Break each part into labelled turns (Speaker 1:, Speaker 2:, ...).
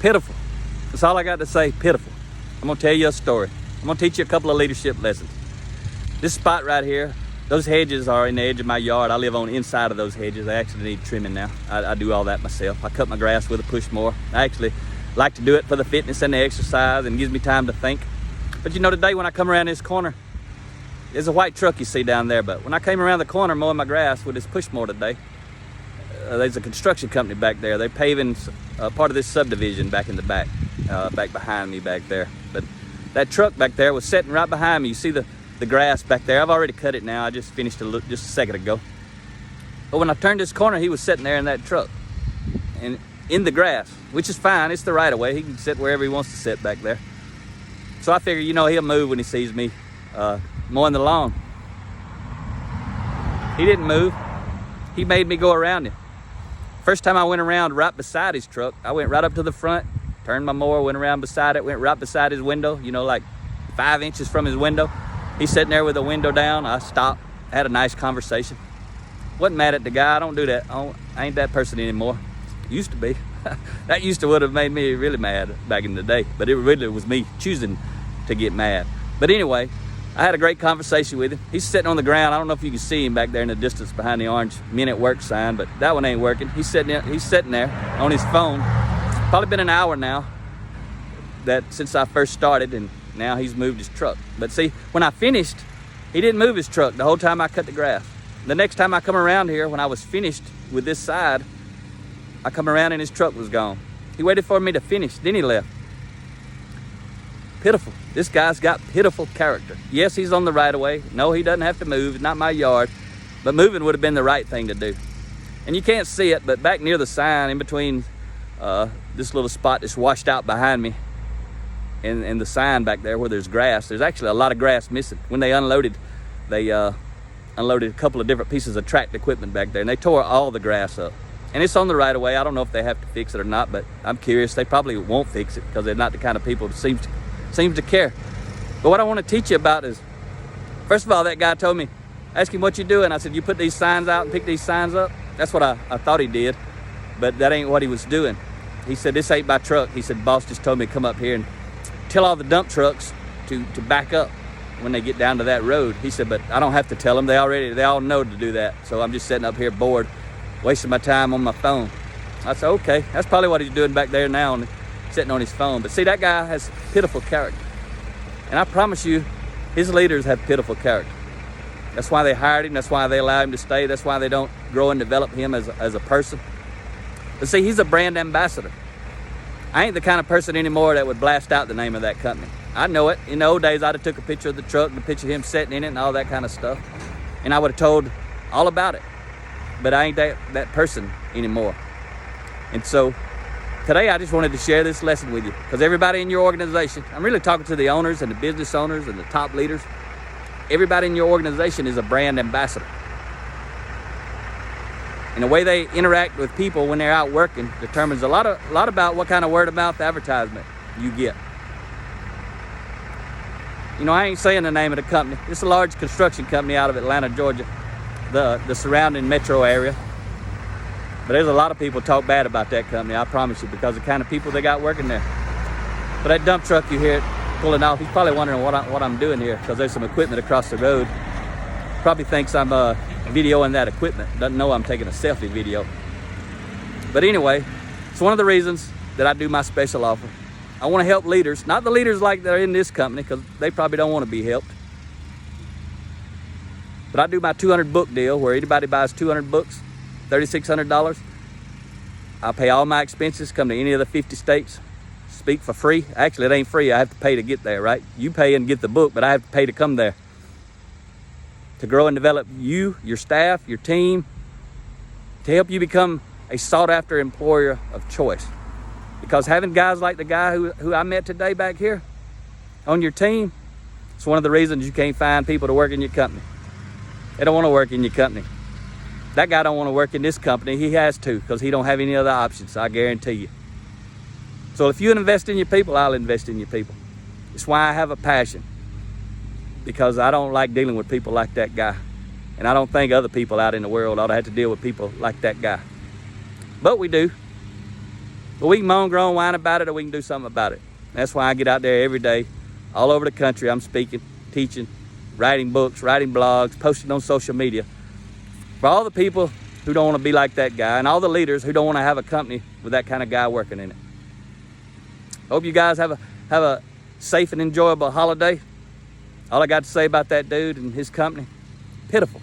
Speaker 1: Pitiful. That's all I got to say, pitiful. I'm gonna tell you a story. I'm gonna teach you a couple of leadership lessons. This spot right here, those hedges are in the edge of my yard. I live on the inside of those hedges. They actually need trimming now. I do all that myself. I cut my grass with a push mower. I actually like to do it for the fitness and the exercise, and it gives me time to think. But you know, today when I come around this corner, there's a white truck you see down there, but when I came around the corner mowing my grass with this push mower today, there's a construction company back there. They're paving part of this subdivision back in the back, back behind me back there. But that truck back there was sitting right behind me. You see the grass back there. I've already cut it now. I just finished it just a second ago. But when I turned this corner, he was sitting there in that truck and in the grass, which is fine. It's the right of way. He can sit wherever he wants to sit back there. So I figure, you know, he'll move when he sees me mowing the lawn. He didn't move. He made me go around him. First time I went around right beside his truck, I went right up to the front, turned my mower, went around beside it, went right beside his window, you know, like 5 inches from his window. He's sitting there with the window down. I stopped, had a nice conversation. Wasn't mad at the guy. I don't do that. I ain't that person anymore. Used to be. That used to would have made me really mad back in the day, but it really was me choosing to get mad. But anyway, I had a great conversation with him. He's sitting on the ground. I don't know if you can see him back there in the distance behind the orange Men at Work sign, but that one ain't working. He's sitting there on his phone. Probably been an hour now since I first started, and now he's moved his truck. But see, when I finished, he didn't move his truck the whole time I cut the grass. The next time I come around here, when I was finished with this side, I come around and his truck was gone. He waited for me to finish, then he left. Pitiful. This guy's got pitiful character. Yes, he's on the right of way. No, he doesn't have to move. It's not my yard. But moving would have been the right thing to do. And you can't see it, but back near the sign, in between this little spot that's washed out behind me and the sign back there where there's grass, there's actually a lot of grass missing. When they unloaded a couple of different pieces of tracked equipment back there, and they tore all the grass up. And it's on the right of way. I don't know if they have to fix it or not, but I'm curious. They probably won't fix it because they're not the kind of people who seems to care. But what I want to teach you about is, first of all, that guy told me, ask him what you doing. I said, you put these signs out and pick these signs up? That's what I thought he did, but that ain't what he was doing. He said, this ain't my truck. He said, boss just told me to come up here and tell all the dump trucks to back up when they get down to that road. He said, but I don't have to tell them. They all know to do that. So I'm just sitting up here bored, wasting my time on my phone. I said, okay, that's probably what he's doing back there now, sitting on his phone. But see, that guy has pitiful character. And I promise you, his leaders have pitiful character. That's why they hired him. That's why they allow him to stay. That's why they don't grow and develop him as a person. But see, he's a brand ambassador. I ain't the kind of person anymore that would blast out the name of that company. I know it. In the old days, I'd have took a picture of the truck, the picture of him sitting in it and all that kind of stuff. And I would have told all about it. But I ain't that person anymore. And so today I just wanted to share this lesson with you, because everybody in your organization, I'm really talking to the owners and the business owners and the top leaders. Everybody in your organization is a brand ambassador. And the way they interact with people when they're out working determines a lot about what kind of word of mouth advertisement you get. You know, I ain't saying the name of the company. It's a large construction company out of Atlanta, Georgia, the surrounding metro area. But there's a lot of people talk bad about that company, I promise you, because of the kind of people they got working there. But that dump truck you hear it pulling off, he's probably wondering what I'm doing here, because there's some equipment across the road. Probably thinks I'm videoing that equipment. Doesn't know I'm taking a selfie video. But anyway, it's one of the reasons that I do my special offer. I want to help leaders, not the leaders like they're in this company, because they probably don't want to be helped. But I do my 200 book deal, where anybody buys 200 books, $3,600. I'll pay all my expenses, come to any of the 50 states, speak for free. Actually, it ain't free. I have to pay to get there, right? You pay and get the book, but I have to pay to come there. To grow and develop you, your staff, your team, to help you become a sought-after employer of choice. Because having guys like the guy who I met today back here on your team, it's one of the reasons you can't find people to work in your company. They don't want to work in your company. That guy don't want to work in this company. He has to, because he don't have any other options, I guarantee you. So if you invest in your people, I'll invest in your people. It's why I have a passion, because I don't like dealing with people like that guy. And I don't think other people out in the world ought to have to deal with people like that guy. But we do. But we can moan, groan, whine about it, or we can do something about it. That's why I get out there every day, all over the country. I'm speaking, teaching, writing books, writing blogs, posting on social media. For all the people who don't want to be like that guy, and all the leaders who don't want to have a company with that kind of guy working in it. Hope you guys have a safe and enjoyable holiday. All I got to say about that dude and his company, pitiful.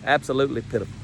Speaker 1: Absolutely pitiful.